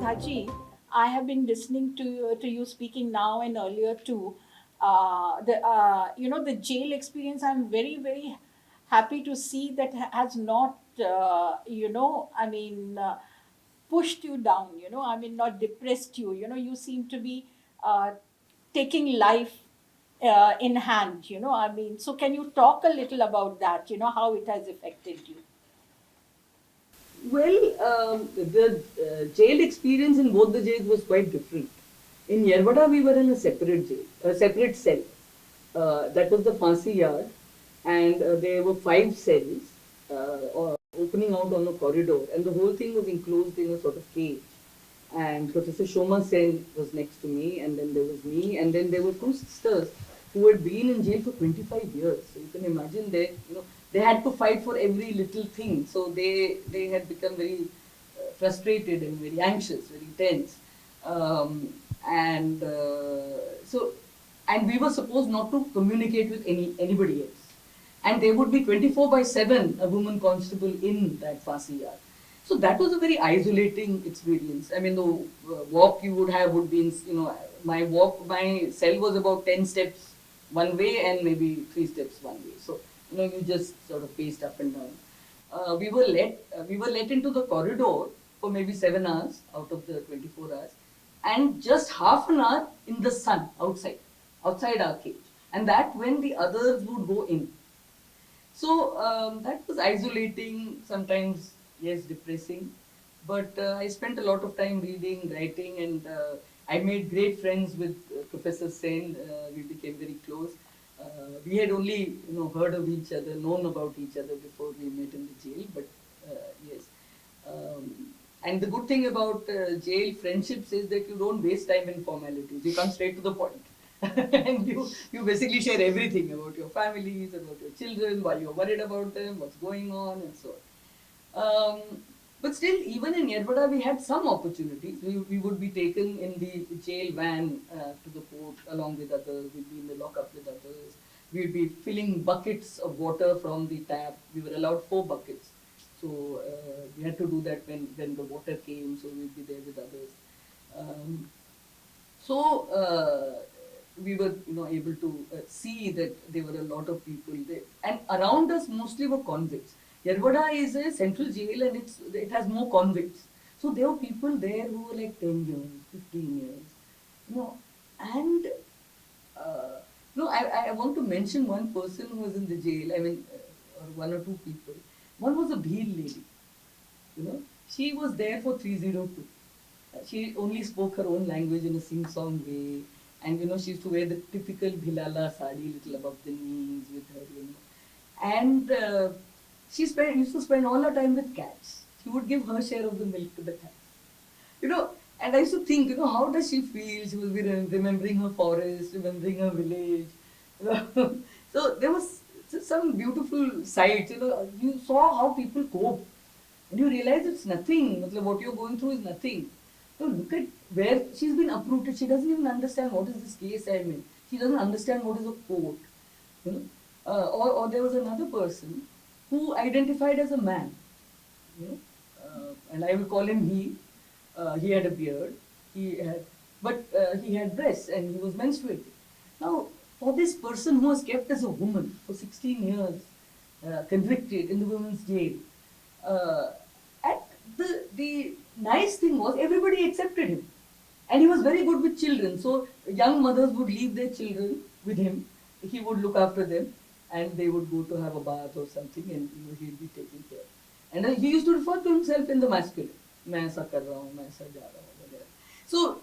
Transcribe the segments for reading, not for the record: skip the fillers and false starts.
Sudhaji, I have been listening to you speaking now and earlier too. The jail experience. I'm very happy to see that has not pushed you down. Not depressed you. You seem to be uh, taking life in hand. So can you talk a little about that? How it has affected you. Well, the jail experience in both the jails was quite different. In Yerwada, we were in a separate jail, a separate cell. That was the Phansi yard, and there were 5 cells opening out on a corridor, and the whole thing was enclosed in a sort of cage. And Professor Shoma Sen was next to me, and then there was me, and then there were 2 sisters who had been in jail for 25 years. So you can imagine they had to fight for every little thing. So they had become very frustrated and very anxious, very tense, and so and we were supposed not to communicate with anybody else. And there would be 24 by 7 a woman constable in that Phansi yard. So that was a very isolating experience. I mean, the walk you would have would be, my cell was about 10 steps one way and maybe 3 steps one way. So, you just sort of paced up and down. We were let into the corridor for maybe 7 hours out of the 24 hours, and just half an hour in the sun outside our cage. And that when the others would go in. So that was isolating, sometimes, yes, depressing. But I spent a lot of time reading, writing, and I made great friends with Professor Sen. We became very close. We had only, heard of each other, known about each other before we met in the jail. But yes, and the good thing about jail friendships is that you don't waste time in formalities. You come straight to the point. And you basically share everything about your families, about your children, why you're worried about them, what's going on, and so on. But still, even in Yerwada, we had some opportunities. We would be taken in the jail van to the port along with others. We'd be in the lockup with others. We'd be filling buckets of water from the tap. We were allowed 4 buckets. So we had to do that when the water came, so we'd be there with others. Um, so we were, able to see that there were a lot of people there, and around us mostly were convicts. Yerwada is a central jail, and it has more convicts. So there were people there who were like 10 years, 15 years, and I want to mention one person who was in the jail. I mean, or 1 or 2 people. One was a Bhil lady. She was there for 302. She only spoke her own language in a sing-song way. And she used to wear the typical Bhilala sari, little above the knees with her, And she used to spend all her time with cats. She would give her share of the milk to the cats. And I used to think, how does she feel? She was remembering her forest, remembering her village. So there was some beautiful sights. You saw how people cope. And you realize it's nothing. What you're going through is nothing. So look at where she's been uprooted. She doesn't even understand what is this case I'm in. She doesn't understand what is a court. Or there was another person who identified as a man. And I will call him he. He had a beard. He had breasts and he was menstruating. Now, for this person who was kept as a woman for 16 years, convicted in the women's jail, uh, and the nice thing was everybody accepted him. And he was very good with children. So young mothers would leave their children with him. He would look after them and they would go to have a bath or something, and he'd be taking care. And he used to refer to himself in the masculine. मैं ऐसा कर रहा हूँ, मैं ऐसा जा रहा हूँ, वगैरह. So,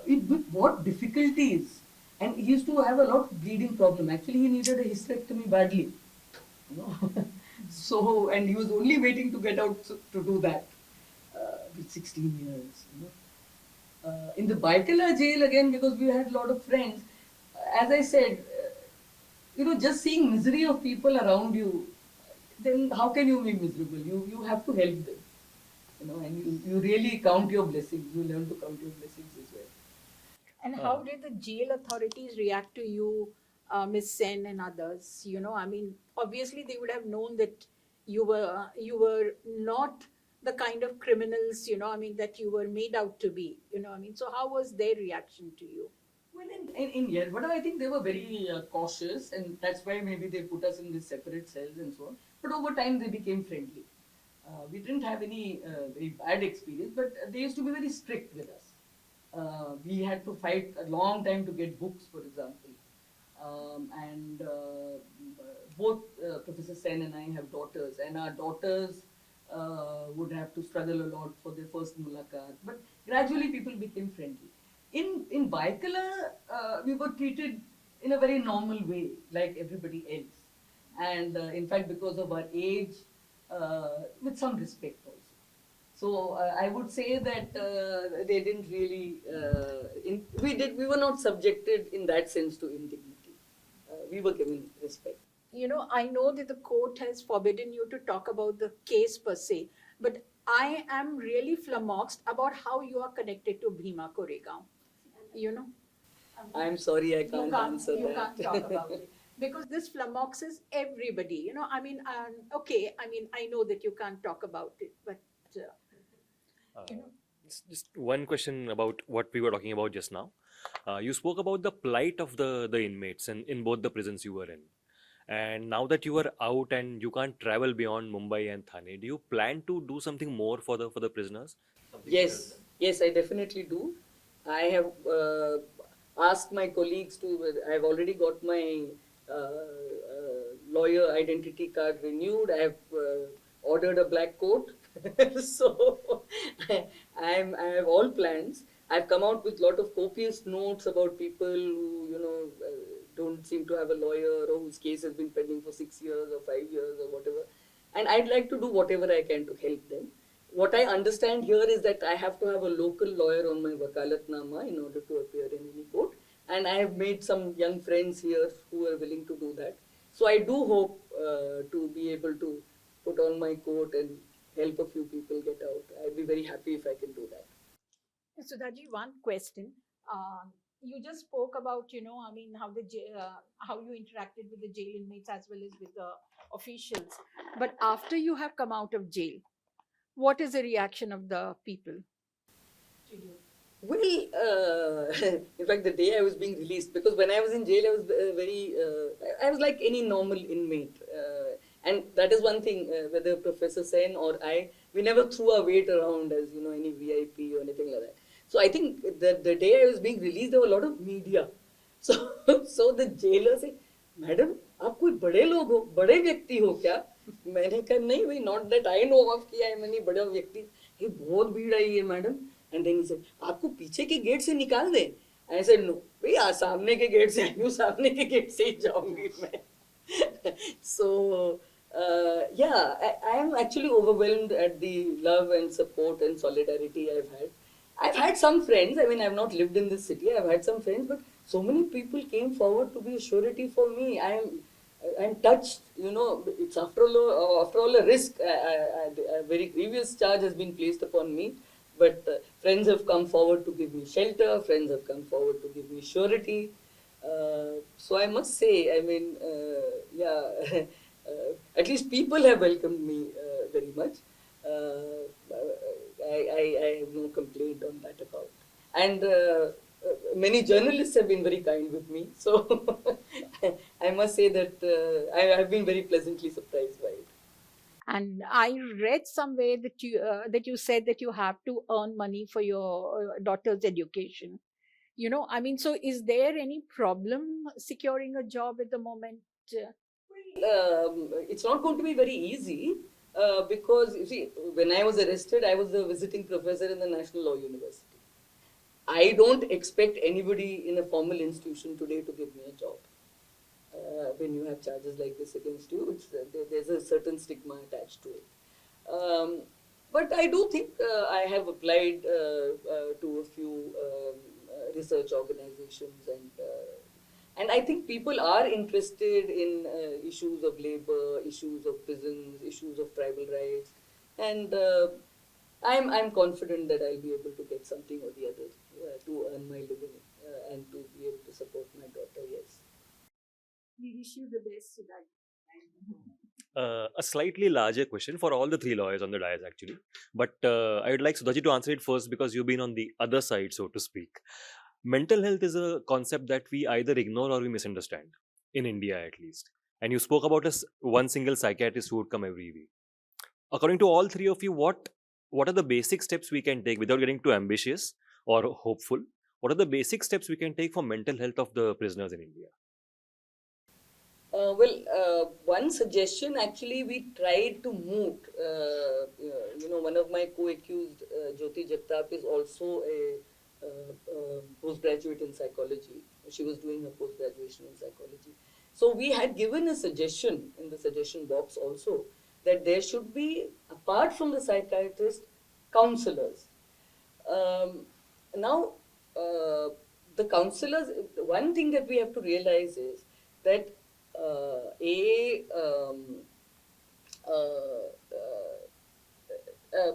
with what difficulties. And he used to have a lot of bleeding problem. Actually, he needed a hysterectomy badly. So, and he was only waiting to get out to do that with 16 years. In the Baikala jail, again, because we had a lot of friends, as I said, just seeing misery of people around you, then how can you be miserable? You have to help them. And you really count your blessings. You learn to count your blessings as well. And how did the jail authorities react to you, Miss Sen and others? Obviously they would have known that you were not the kind of criminals, that you were made out to be, So how was their reaction to you? Well, in Yerwada, I think they were very cautious, and that's why maybe they put us in these separate cells and so on. But over time, they became friendly. We didn't have any very bad experience, but they used to be very strict with us. We had to fight a long time to get books, for example. And both Professor Sen and I have daughters, and our daughters would have to struggle a lot for their first mulakat. But gradually, people became friendly. In Baikala, we were treated in a very normal way, like everybody else. And in fact, because of our age, with some respect also. So I would say that they didn't really. We were not subjected in that sense to indignity. We were given respect. I know that the court has forbidden you to talk about the case per se, but I am really flummoxed about how you are connected to Bhima Koregaon. You know, I'm sorry, I you can't answer you that. can't talk about it because this flummoxes everybody. Okay, I know that you can't talk about it, but you know, Just one question about what we were talking about just now. You spoke about the plight of the inmates in both the prisons you were in. And now that you are out and you can't travel beyond Mumbai and Thane, do you plan to do something more for the prisoners? Something to help Yes, them? yes, I definitely do. I have asked my colleagues to. I've already got my lawyer identity card renewed. I have ordered a black coat, so I have all plans. I've come out with a lot of copious notes about people who don't seem to have a lawyer or whose case has been pending for 6 years or 5 years or whatever, and I'd like to do whatever I can to help them. What I understand here is that I have to have a local lawyer on my wakalatnama in order to appear in any court. And I have made some young friends here who are willing to do that. So I do hope to be able to put on my coat and help a few people get out. I'd be very happy if I can do that. Sudhaji, one question. You just spoke about, how how you interacted with the jail inmates as well as with the officials. But after you have come out of jail, what is the reaction of the people to you? Well, in fact, the day I was being released, because when I was in jail, I was I was like any normal inmate. And that is one thing, whether Professor Sen or I, we never threw our weight around as, any VIP or anything like that. So I think the day I was being released, there were a lot of media. So, so the jailer said, "Madam, आप कोई बड़े लोग हो, बड़े व्यक्ति हो क्या?" मैंने कहा नहीं भाई, not that I know of कि I am any बड़ा व्यक्ति. ये बहुत भीड़ आई है madam. And then he said, आपको पीछे के गेट से निकाल दें? I said, no, भैया सामने के गेट से आई हूँ, सामने के गेट से ही जाऊंगी मैं. So, yeah, I am actually overwhelmed at the love and support and solidarity I've had. I've had some friends. I mean, I've not lived in this city. I've had some friends, but so many people came forward to be a surety for me. I'm touched. It's after all a risk. A very grievous charge has been placed upon me, but friends have come forward to give me shelter. Friends have come forward to give me surety. So I must say, I mean, yeah, at least people have welcomed me very much. I have no complaint on that account. And many journalists have been very kind with me. So I must say that I have been very pleasantly surprised by it. And I read somewhere that you said that you have to earn money for your daughter's education. So is there any problem securing a job at the moment? It's not going to be very easy because, you see, when I was arrested, I was a visiting professor in the National Law University. I don't expect anybody in a formal institution today to give me a job. When you have charges like this against you, there's a certain stigma attached to it. But I do think I have applied to a few research organizations, and I think people are interested in issues of labor, issues of prisons, issues of tribal rights, and I'm confident that I'll be able to get something or the other to earn my living and to be able to support my daughter. Yes. We wish you the best, Sudha. A slightly larger question for all the three lawyers on the dais, actually. But I would like Sudhaji to answer it first because you've been on the other side, so to speak. Mental health is a concept that we either ignore or we misunderstand, in India at least. And you spoke about one single psychiatrist who would come every week. According to all three of you, what are the basic steps we can take without getting too ambitious or hopeful? What are the basic steps we can take for mental health of the prisoners in India? One suggestion actually we tried to moot. One of my co-accused, Jyoti Jagtap, is also a postgraduate in psychology. She was doing her post-graduation in psychology. So we had given a suggestion in the suggestion box also that there should be, apart from the psychiatrist, counselors. Now, the counselors, one thing that we have to realize is that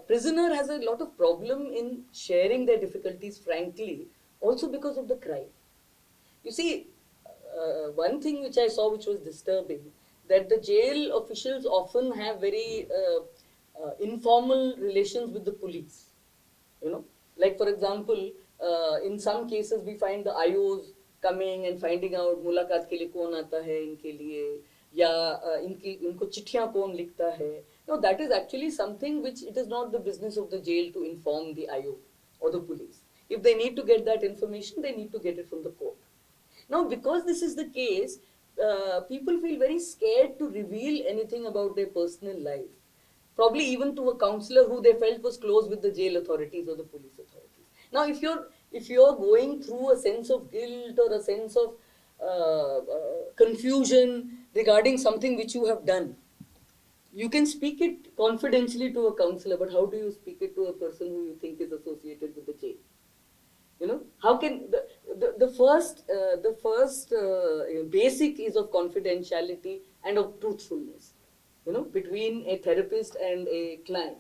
prisoner has a lot of problem in sharing their difficulties frankly, also because of the crime. You see, one thing which I saw which was disturbing, that the jail officials often have very informal relations with the police. Like for example, in some cases we find the IOs coming and finding out मुलाकात के लिए कौन आता है इनके लिए, या इनको चिट्ठियां कौन लिखता है. No, that is actually something which it is not the business of the jail to inform the IO or the police. If they need to get that information, they need to get it from the court. Now, because this is the case, people feel very scared to reveal anything about their personal life. Probably even to a counselor who they felt was close with the jail authorities or the police authorities. Now, if you're going through a sense of guilt or a sense of confusion regarding something which you have done, you can speak it confidentially to a counselor, but how do you speak it to a person who you think is associated with the jail? How can the first basic is of confidentiality and of truthfulness, between a therapist and a client.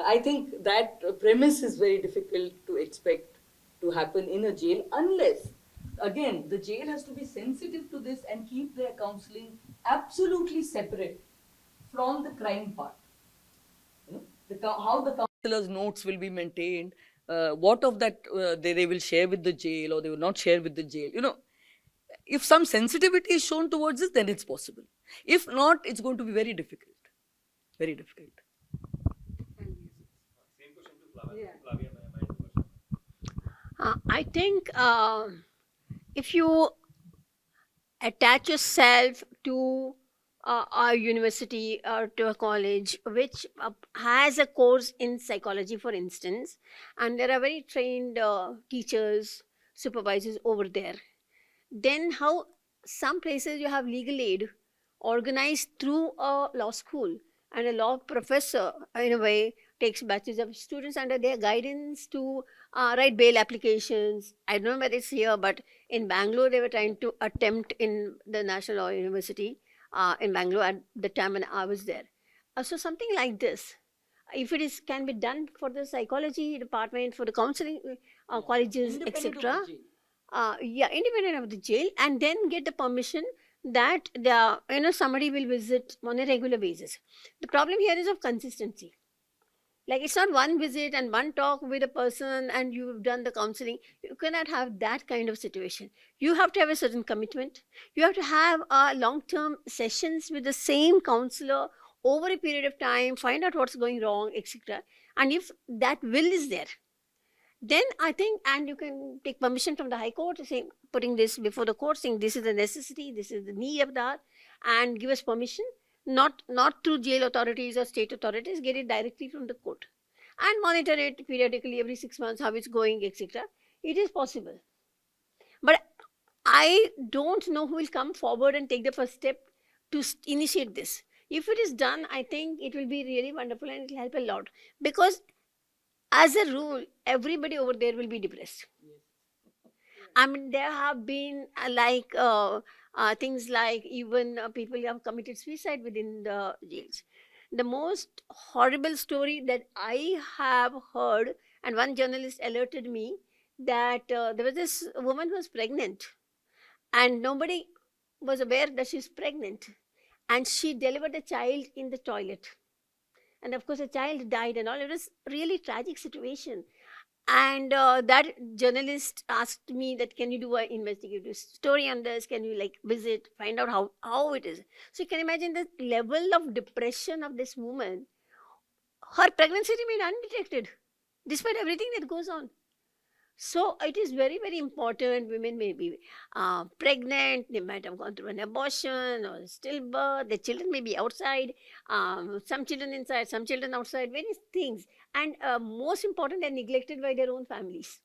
I think that premise is very difficult to expect to happen in a jail, unless, again, the jail has to be sensitive to this and keep their counseling absolutely separate from the crime part. How the counselor's notes will be maintained, what of that they will share with the jail or they will not share with the jail. If some sensitivity is shown towards this, then it's possible. If not, it's going to be very difficult. Very difficult. Same question to Flavia. I think if you attach yourself to a university or to a college which has a course in psychology, for instance, and there are very trained teachers, supervisors over there, then how some places you have legal aid organized through a law school, and a law professor in a way takes batches of students under their guidance to write bail applications. I don't know whether it's here, but in Bangalore they were trying to attempt in the National Law University in Bangalore at the time when I was there. So something like this, if it is can be done for the psychology department, for the counseling colleges, etc. Independent of the jail, and then get the permission that somebody will visit on a regular basis. The problem here is of consistency. Like, it's not one visit and one talk with a person and you've done the counseling. You cannot have that kind of situation. You have to have a certain commitment. You have to have long-term sessions with the same counselor over a period of time, find out what's going wrong, etc. And if that will is there, then I think, and you can take permission from the High Court, saying, putting this before the court, saying this is the necessity, this is the need of that, and give us permission, not through jail authorities or state authorities, get it directly from the court, and monitor it periodically every 6 months, how it's going, etc. It is possible. But I don't know who will come forward and take the first step to initiate this. If it is done, I think it will be really wonderful and it will help a lot. Because as a rule, everybody over there will be depressed. I mean, there have been things like even people have committed suicide within the jails. The most horrible story that I have heard, and one journalist alerted me, that there was this woman who was pregnant and nobody was aware that she's pregnant. and she delivered a child in the toilet. And of course, the child died and all. It was really tragic situation. And that journalist asked me that, can you do an investigative story on this? Can you like visit, find out how it is? So you can imagine the level of depression of this woman. Her pregnancy remained undetected despite everything that goes on. So it is very, very important. Women may be pregnant, they might have gone through an abortion or stillbirth, the children may be outside, some children inside, some children outside, various things. And most important, they're neglected by their own families.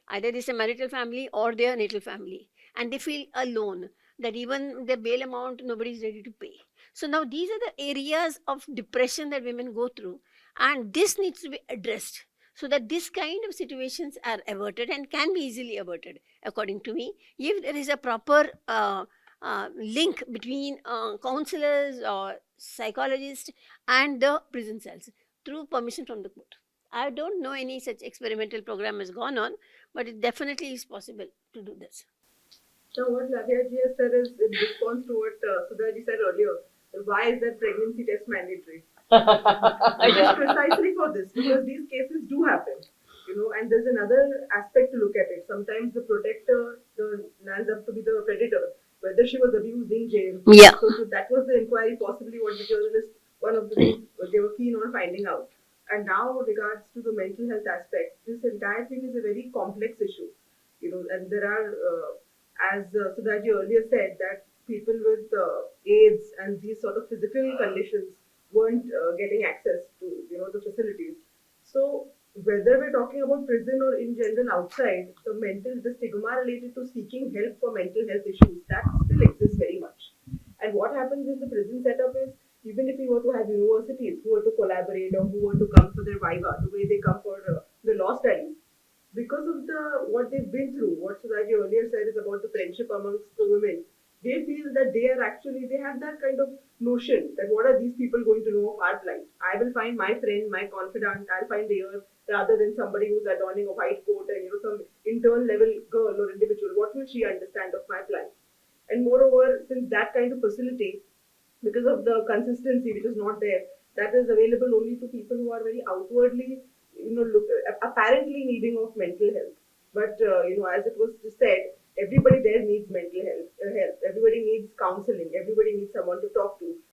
Either it's a marital family or their natal family. And they feel alone, that even the bail amount, nobody is ready to pay. So now these are the areas of depression that women go through. And this needs to be addressed so that this kind of situations are averted and can be easily averted, according to me, if there is a proper link between counselors or psychologists and the prison cells through permission from the court. I don't know any such experimental program has gone on, but it definitely is possible to do this. Now, what Lavia ji has said is in response to what Sudha ji said earlier. Why is that pregnancy test mandatory? It is precisely for this, because these cases do happen, and there's another aspect to look at it. Sometimes the protector lands up to be the predator, whether she was abused in jail. Yeah. So that was the inquiry, possibly what the journalist, one of the things they were keen on finding out. And now, regards to the mental health aspect, this entire thing is a very complex issue, and there are, as Sudhaji earlier said, that people with AIDS and these sort of physical conditions weren't getting access to the facilities. So whether we're talking about prison or in general outside, the stigma related to seeking help for mental health issues, that still exists very much. And what happens in the prison setup is, even if we were to have universities who were to collaborate or who were to come for their viva, the way they come for the law studies, because of what they've been through, what Sudhaji earlier said is about the friendship amongst the women, they feel that they have that kind of notion that what are these people going to know of our plight? I will find my friend, my confidant, I'll find the ear, rather than somebody who's adorning a white coat and some intern level girl or individual. What will she understand of my plight? And moreover, since that kind of facility, because of the consistency which is not there, that is available only to people who are very outwardly, apparently needing of mental health. But as it was just said, everybody there needs mental health. Everybody needs counselling. Everybody needs someone to talk to.